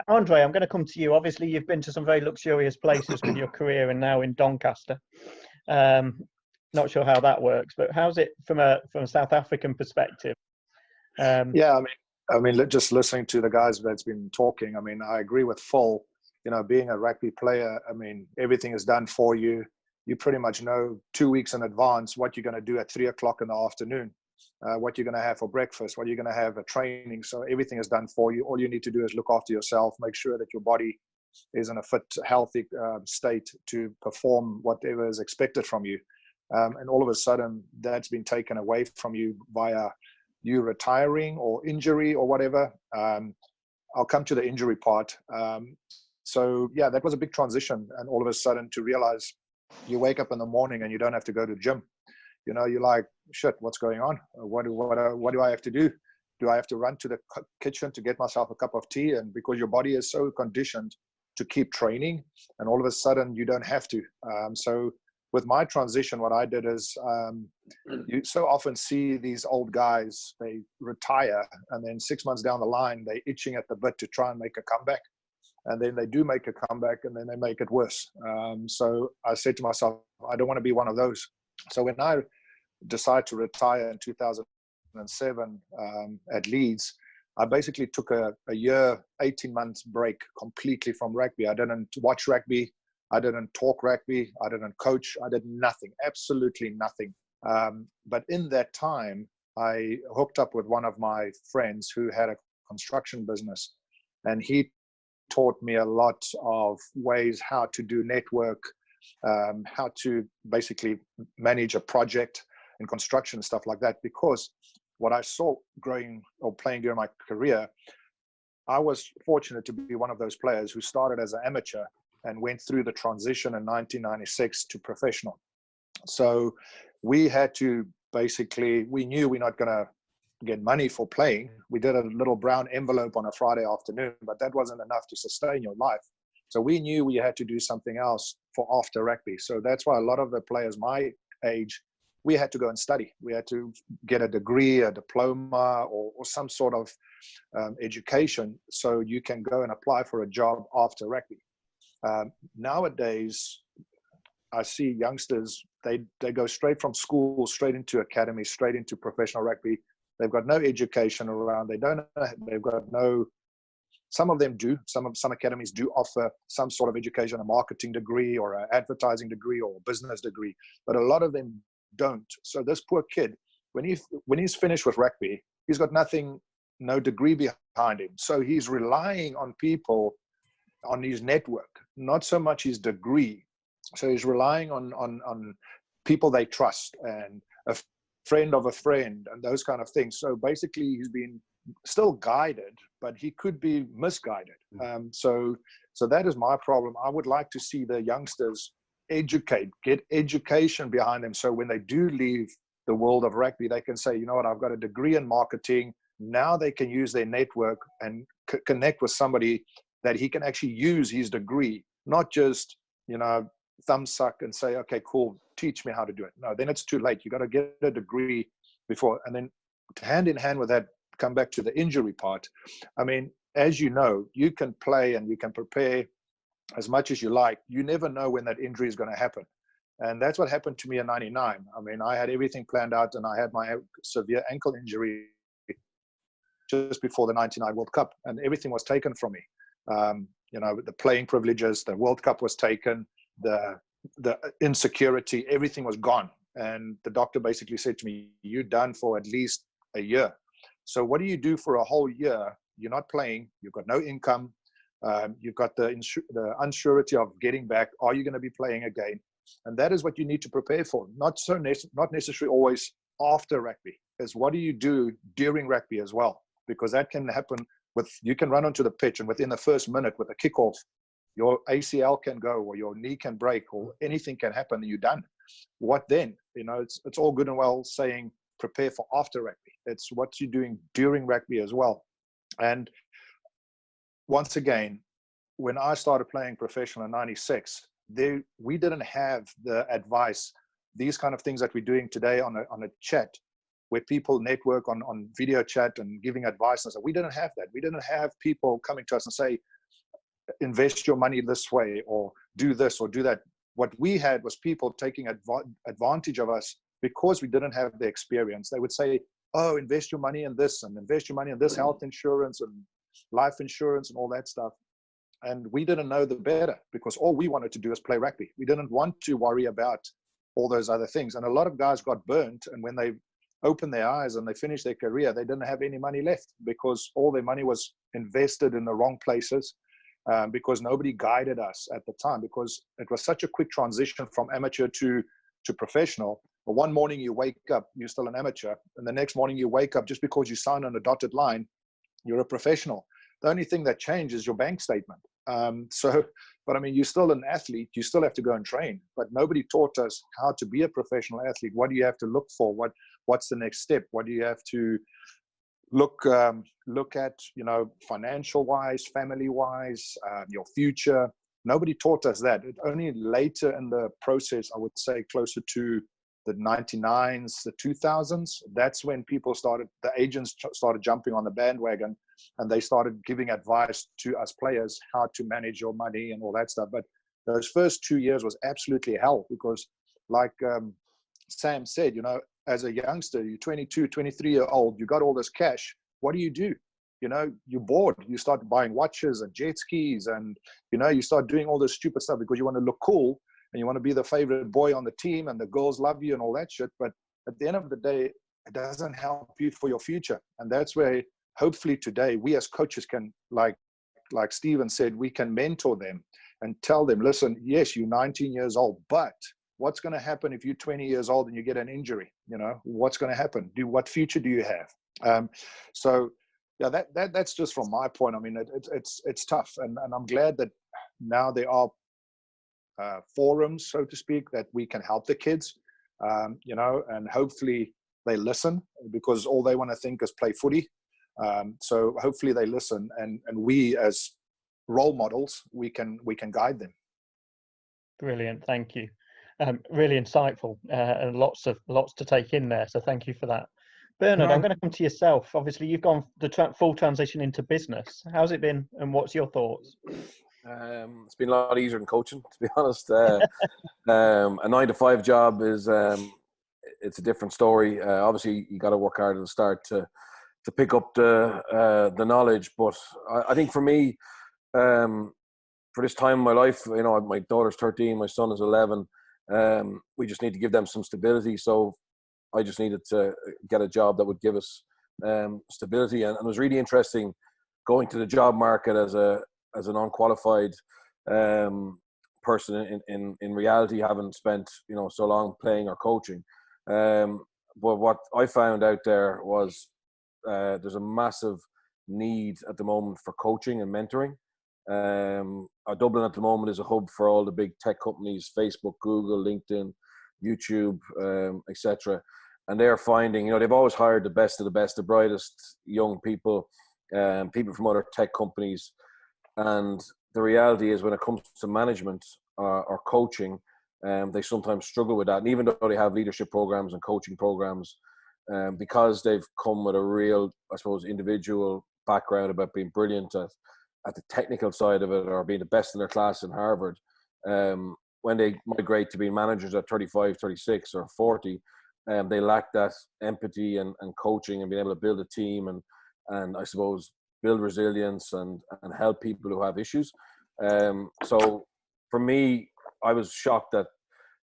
Andre, I'm going to come to you. Obviously, you've been to some very luxurious places with your career, and now in Doncaster. Um, Not sure how that works, but how's it from a South African perspective? Yeah, just listening to the guys that's been talking. I mean, I agree with Phil. You know, being a rugby player, I mean, everything is done for you. You pretty much know 2 weeks in advance what you're going to do at 3 o'clock in the afternoon, what you're going to have for breakfast, what you're going to have at training. So everything is done for you. All you need to do is look after yourself, make sure that your body is in a fit, healthy state to perform whatever is expected from you. And all of a sudden, that's been taken away from you via you retiring or injury or whatever. I'll come to the injury part. So yeah, that was a big transition. And all of a sudden to realize you wake up in the morning and you don't have to go to the gym. You know, you're like, shit, what's going on? What do I have to do? Do I have to run to the kitchen to get myself a cup of tea? And because your body is so conditioned to keep training, and all of a sudden you don't have to. So with my transition, what I did is you so often see these old guys, they retire, and then 6 months down the line, they're itching at the bit to try and make a comeback. And then they do make a comeback, and then they make it worse. So I said to myself, I don't want to be one of those. So when I decided to retire in 2007 at Leeds, I basically took a year, 18 months break completely from rugby. I didn't watch rugby. I didn't talk rugby. I didn't coach. I did nothing, absolutely nothing. But in that time, I hooked up with one of my friends who had a construction business, and he taught me a lot of ways how to do network, how to basically manage a project in construction and stuff like that. Because what I saw growing or playing during my career, I was fortunate to be one of those players who started as an amateur and went through the transition in 1996 to professional. So we had to basically, we knew we're not going to get money for playing. We did a little brown envelope on a Friday afternoon, but that wasn't enough to sustain your life. So we knew we had to do something else for after rugby. So that's why a lot of the players my age, we had to go and study. We had to get a degree, a diploma, or some sort of education so you can go and apply for a job after rugby. Nowadays, I see youngsters, they go straight from school, straight into academy, straight into professional rugby. They've got no education around. They've got no, some of them do, some academies do offer some sort of education, a marketing degree or an advertising degree or a business degree, but a lot of them don't. So this poor kid, when he's finished with rugby, he's got nothing, no degree behind him. So he's relying on people, on his network, not so much his degree. So he's relying on people they trust and a friend of a friend and those kind of things. So basically he's been still guided, but he could be misguided. So that is my problem. I would like to see the youngsters get education behind them. So when they do leave the world of rugby, they can say, you know what, I've got a degree in marketing. Now they can use their network and connect with somebody that he can actually use his degree, not just, thumb suck and say, okay, cool, teach me how to do it. No, then it's too late. You got to get a degree before. And then hand in hand with that, come back to the injury part. I mean, as you know, you can play and you can prepare as much as you like. You never know when that injury is going to happen. And that's what happened to me in 99. I mean, I had everything planned out and I had my severe ankle injury just before the 99 World Cup and everything was taken from me. The playing privileges, the World Cup was taken, the insecurity, everything was gone. And the doctor basically said to me, you're done for at least a year. So what do you do for a whole year? You're not playing, you've got no income, you've got the unsurety of getting back. Are you going to be playing again? And that is what you need to prepare for. Not necessarily always after rugby. Is what do you do during rugby as well? Because that can happen you can run onto the pitch and within the first minute with a kickoff, your ACL can go or your knee can break or anything can happen and you're done. What then? It's all good and well saying prepare for after rugby. It's what you're doing during rugby as well. And once again, when I started playing professional in 96, we didn't have the advice, these kind of things that we're doing today on a chat. where people network on video chat and giving advice. And so we didn't have that. We didn't have people coming to us and say, invest your money this way, or do this or do that. What we had was people taking advantage of us because we didn't have the experience. They would say, oh, invest your money in this, and invest your money in this health insurance and life insurance and all that stuff. And we didn't know the better, because all we wanted to do is play rugby. We didn't want to worry about all those other things. And a lot of guys got burnt. And when they opened their eyes and they finished their career, they didn't have any money left, because all their money was invested in the wrong places, because nobody guided us at the time, because it was such a quick transition from amateur to professional. But one morning you wake up, you're still an amateur. And the next morning you wake up, just because you sign on a dotted line, you're a professional. The only thing that changes is your bank statement. But I mean, you're still an athlete. You still have to go and train. But nobody taught us how to be a professional athlete. What do you have to look for? What's the next step? What do you have to look at? You know, financial wise, family wise, your future. Nobody taught us that. It only later in the process, I would say, closer to the 99s, the 2000s. That's when the agents started jumping on the bandwagon, and they started giving advice to us players how to manage your money and all that stuff. But those first 2 years was absolutely hell, because like Sam said, you know, as a youngster, you're 22, 23-year-old, you got all this cash. What do? You know, you're bored. You start buying watches and jet skis, and, you know, you start doing all this stupid stuff because you want to look cool and you want to be the favorite boy on the team and the girls love you and all that shit. But at the end of the day, it doesn't help you for your future. And that's where hopefully today we as coaches can, like Stephen said, we can mentor them and tell them, listen, yes, you're 19 years old, but what's going to happen if you're 20 years old and you get an injury? You know, what's going to happen? What future do you have? So yeah, that's just from my point. I mean, it's tough, and I'm glad that now there are forums, so to speak, that we can help the kids, you know, and hopefully they listen, because all they want to think is play footy. So hopefully they listen, and we as role models, we can guide them. Brilliant, thank you. Really insightful, and lots to take in there. So thank you for that. Bernard, I'm going to come to yourself. Obviously, you've gone the full transition into business. How's it been, and what's your thoughts? It's been a lot easier than coaching, to be honest. A 9-to-5 job is it's a different story. Obviously, you got to work hard at the start to pick up the knowledge. But I think for me, for this time in my life, you know, my daughter's 13, my son is 11. We just need to give them some stability. So I just needed to get a job that would give us stability, and it was really interesting going to the job market as an unqualified person in reality, having spent, you know, so long playing or coaching. But what I found out there was there's a massive need at the moment for coaching and mentoring. Dublin at the moment is a hub for all the big tech companies: Facebook, Google, LinkedIn, YouTube, etc. And they're finding, you know, they've always hired the best of the best, the brightest young people, people from other tech companies. And the reality is, when it comes to management or coaching, they sometimes struggle with that. And even though they have leadership programs and coaching programs, because they've come with a real, I suppose, individual background about being brilliant at the technical side of it, or being the best in their class in Harvard, when they migrate to being managers at 35, 36 or 40, they lack that empathy and coaching and being able to build a team and I suppose build resilience and help people who have issues. So for me, I was shocked that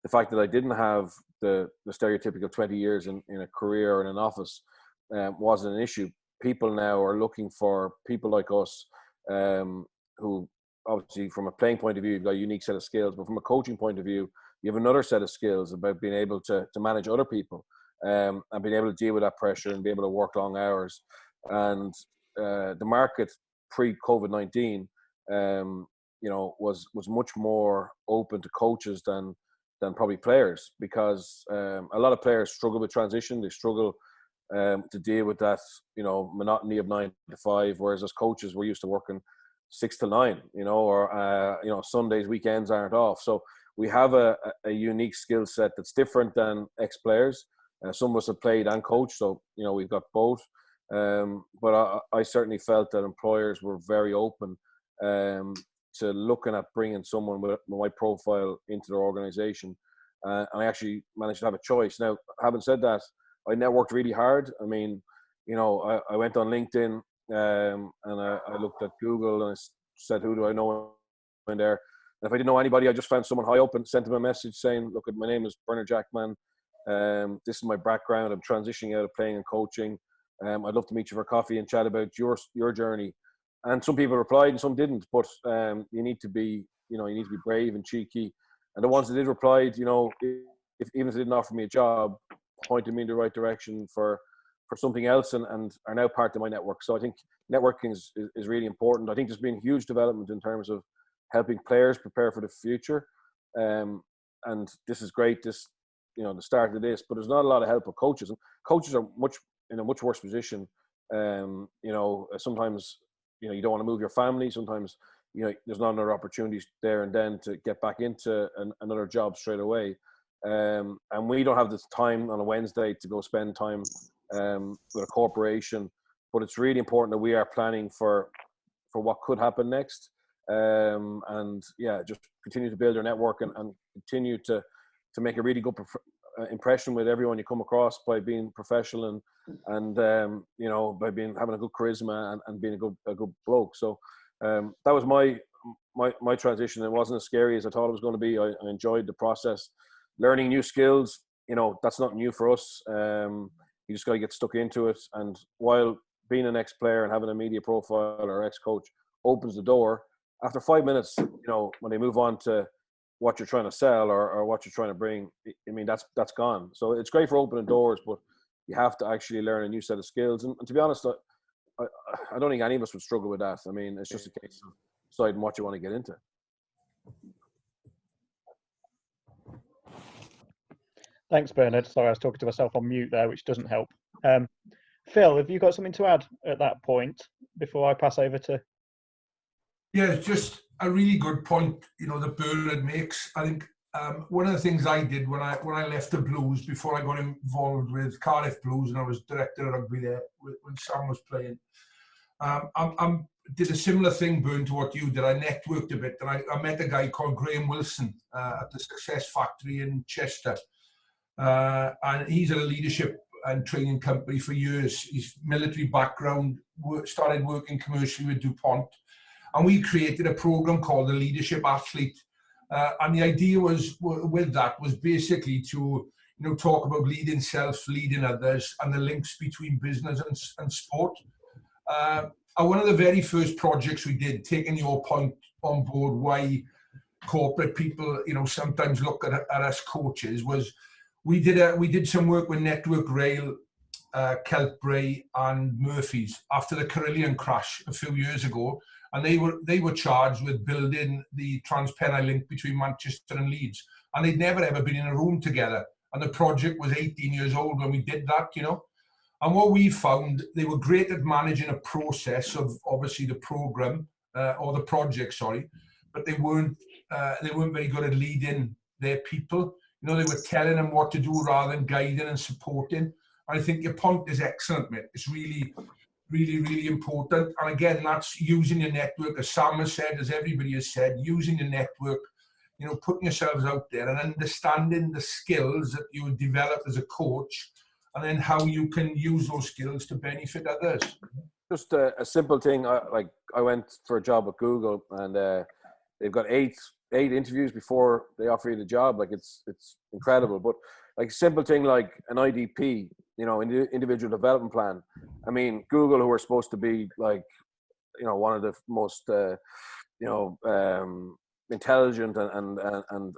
the fact that I didn't have the stereotypical 20 years in a career or in an office wasn't an issue. People now are looking for people like us, who obviously from a playing point of view, you've got a unique set of skills, but from a coaching point of view, you have another set of skills about being able to manage other people, and being able to deal with that pressure and be able to work long hours. And the market pre-COVID-19, you know, was much more open to coaches than probably players, because a lot of players struggle with transition. They struggle to deal with that, you know, monotony of 9 to 5, whereas as coaches, we're used to working 6 to 9, you know, or you know, Sundays, weekends aren't off. So we have a unique skill set that's different than ex-players. Some of us have played and coached, so we've got both. But I certainly felt that employers were very open to looking at bringing someone with my profile into their organisation, and I actually managed to have a choice. Now, having said that, I networked really hard. I mean, I went on LinkedIn and I looked at Google and I said, who do I know in there? And if I didn't know anybody, I just found someone high up and sent them a message saying, look, my name is Bernard Jackman. This is my background. I'm transitioning out of playing and coaching. I'd love to meet you for coffee and chat about your journey. And some people replied and some didn't, but you need to be brave and cheeky. And the ones that did replied, if even if they didn't offer me a job, pointed me in the right direction for something else, and are now part of my network. So I think networking is really important. I think there's been huge development in terms of helping players prepare for the future. And this is great, the start of this, but there's not a lot of help with coaches. And coaches are in a much worse position. Sometimes, you don't want to move your family. Sometimes, there's not another opportunities there and then to get back into another job straight away. And we don't have the time on a Wednesday to go spend time with a corporation, but it's really important that we are planning for what could happen next. And just continue to build your network and continue to make a really good impression with everyone you come across by being professional and by having a good charisma and being a good bloke. So that was my transition. It wasn't as scary as I thought it was going to be. I enjoyed the process. Learning new skills, that's not new for us. You just got to get stuck into it. And while being an ex-player and having a media profile or ex-coach opens the door, after 5 minutes, when they move on to what you're trying to sell or what you're trying to bring, I mean, that's gone. So it's great for opening doors, but you have to actually learn a new set of skills. And to be honest, I don't think any of us would struggle with that. I mean, it's just a case of deciding what you want to get into. Thanks, Bernard. Sorry, I was talking to myself on mute there, which doesn't help. Phil, have you got something to add at that point before I pass over to? Yeah, it's just a really good point, that Bernard makes. I think one of the things I did when I left the Blues, before I got involved with Cardiff Blues, and I was director of rugby there when Sam was playing, I did a similar thing, Bern, to what you did. I networked a bit, and I met a guy called Graham Wilson at the Success Factory in Chester. And he's at a leadership and training company for years. He's military background, started working commercially with DuPont. And we created a program called the Leadership Athlete. And the idea was basically to, talk about leading self, leading others, and the links between business and sport. And one of the very first projects we did, taking your point on board, why corporate people, sometimes look at us coaches, was we did some work with Network Rail, Keltbray and Murphy's after the Carillion crash a few years ago. And they were charged with building the Transpennine link between Manchester and Leeds. And they'd never ever been in a room together. And the project was 18 years old when we did that, And what we found, they were great at managing a process of obviously the program or the project, sorry, but they weren't very good at leading their people. They were telling them what to do rather than guiding and supporting. And I think your point is excellent, mate. It's really, really, really important. And again, that's using your network, as Sam has said, as everybody has said, using your network, putting yourselves out there and understanding the skills that you develop as a coach, and then how you can use those skills to benefit others. Just a simple thing. I went for a job at Google, and they've got eight interviews before they offer you the job. Like it's incredible. But like a simple thing like an IDP, individual development plan. I mean, Google, who are supposed to be like, one of the most, intelligent and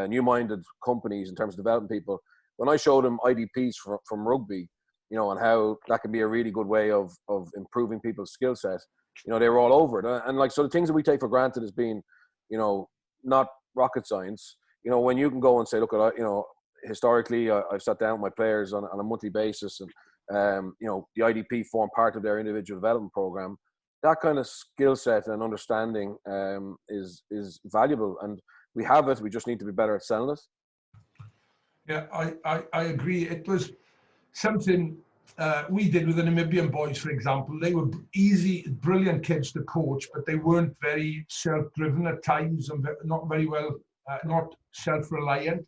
new-minded companies in terms of developing people. When I showed them IDPs from rugby, and how that can be a really good way of improving people's skill set, they were all over it. And so the things that we take for granted as being, not rocket science, when you can go and say, look, historically, I've sat down with my players on a monthly basis, and the IDP form part of their individual development program. That kind of skill set and understanding is valuable, and we have it. We just need to be better at selling it. Yeah, I agree. It was something we did with the Namibian boys, for example. They were easy, brilliant kids to coach, but they weren't very self-driven at times and not very well, not self-reliant.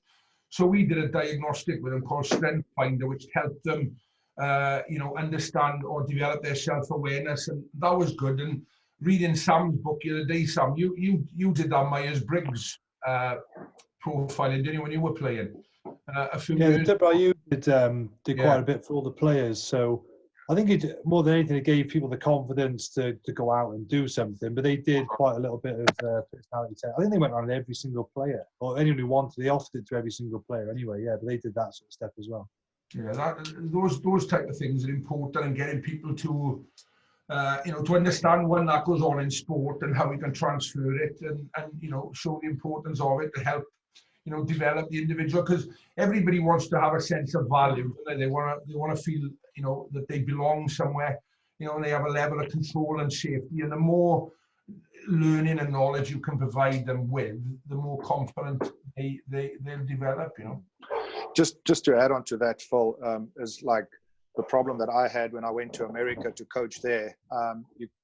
So we did a diagnostic with them called Strength Finder, which helped them, understand or develop their self-awareness, and that was good. And reading Sam's book the other day, Sam, you did that Myers-Briggs profiling, didn't you, when you were playing? A few years. The WRU did quite a bit for all the players. So I think it more than anything, it gave people the confidence to go out and do something. But they did quite a little bit of personality test. I think they went around every single player, or anyone who wanted. They offered it to every single player anyway. Yeah, but they did that sort of stuff as well. Yeah, those type of things are important, and getting people to to understand when that goes on in sport and how we can transfer it, and show the importance of it to help develop the individual, because everybody wants to have a sense of value. They want to feel that they belong somewhere, and they have a level of control and safety. And the more learning and knowledge you can provide them with, the more confident they'll develop. Just to add on to that, Phil, is like the problem that I had when I went to America to coach there.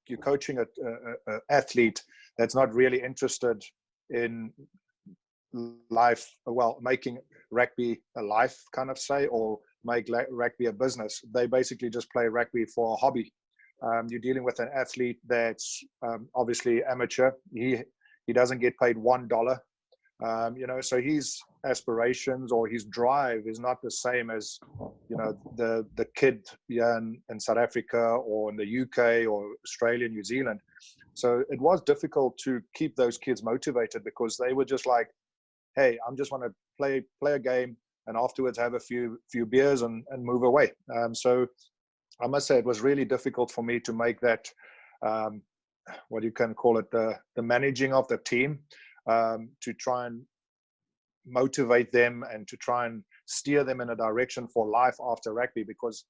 You're coaching an athlete that's not really interested in life, well, making rugby a life, kind of say, or make rugby a business. They basically just play rugby for a hobby. You're dealing with an athlete that's obviously amateur. He doesn't get paid $1. So his aspirations or his drive is not the same as the kid in South Africa or in the UK or Australia, New Zealand. So it was difficult to keep those kids motivated, because they were just like, hey, I'm just want to play a game and afterwards have a few beers and move away. So I must say it was really difficult for me to make that, what you can call it, the managing of the team, to try and motivate them and to try and steer them in a direction for life after rugby, because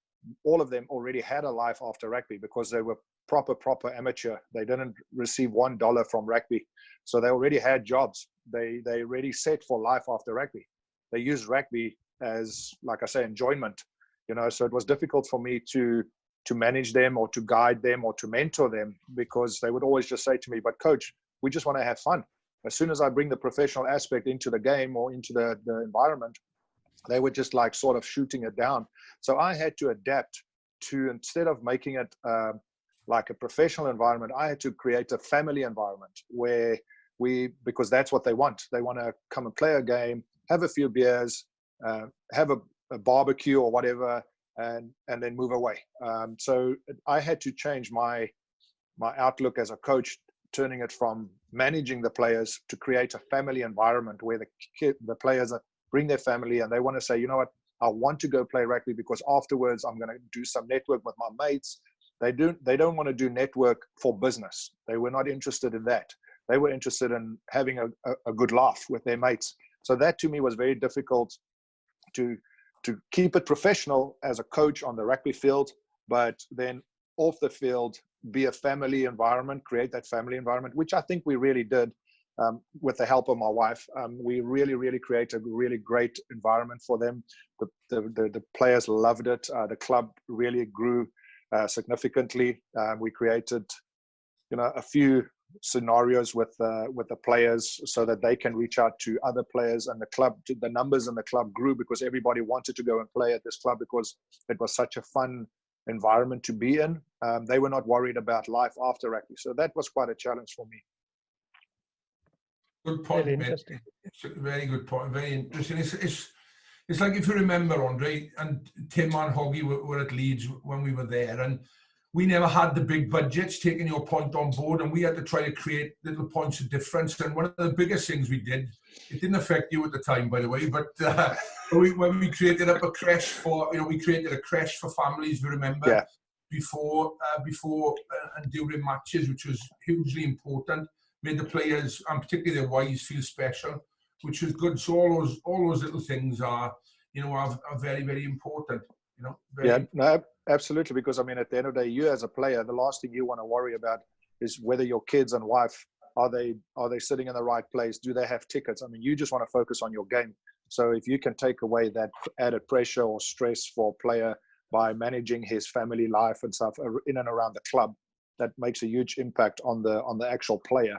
all of them already had a life after rugby, because they were proper amateur. They didn't receive $1 from rugby, so they already had jobs. They already set for life after rugby. They used rugby as, like I say, enjoyment. So it was difficult for me to manage them or to guide them or to mentor them, because they would always just say to me, but coach, we just want to have fun. As soon as I bring the professional aspect into the game or into the environment, they were just like sort of shooting it down. So I had to adapt to, instead of making it like a professional environment, I had to create a family environment where because that's what they want. They want to come and play a game, have a few beers, have a barbecue or whatever, and then move away. So I had to change my outlook as a coach, turning it from managing the players to create a family environment where the players bring their family and they want to say, you know what, I want to go play rugby because afterwards I'm going to do some network with my mates. They don't want to do network for business. They were not interested in that. They were interested in having a good laugh with their mates. So that to me was very difficult to keep it professional as a coach on the rugby field, but then off the field, be a family environment, create that family environment, which I think we really did with the help of my wife. We really created a really great environment for them. The players loved it. The club really grew significantly. We created, a few scenarios with the players so that they can reach out to other players, and the numbers in the club grew because everybody wanted to go and play at this club because it was such a fun environment to be in. They were not worried about life after rugby, so that was quite a challenge for me. Good point. Really interesting. It's a very good point. Very interesting. It's like, if you remember, Andre and Tim and Hoggy were at Leeds when we were there, and we never had the big budgets, taking your point on board, and we had to try to create little points of difference. And one of the biggest things we did, it didn't affect you at the time, by the way, but when we created up a creche we created a creche for families, we remember, yeah. before and during matches, which was hugely important. Made the players, and particularly their wives, feel special, which was good. So all those little things are very, very important. No, absolutely. Because at the end of the day, you as a player, the last thing you want to worry about is whether your kids and wife are they sitting in the right place? Do they have tickets? You just want to focus on your game. So if you can take away that added pressure or stress for a player by managing his family life and stuff in and around the club, that makes a huge impact on the actual player.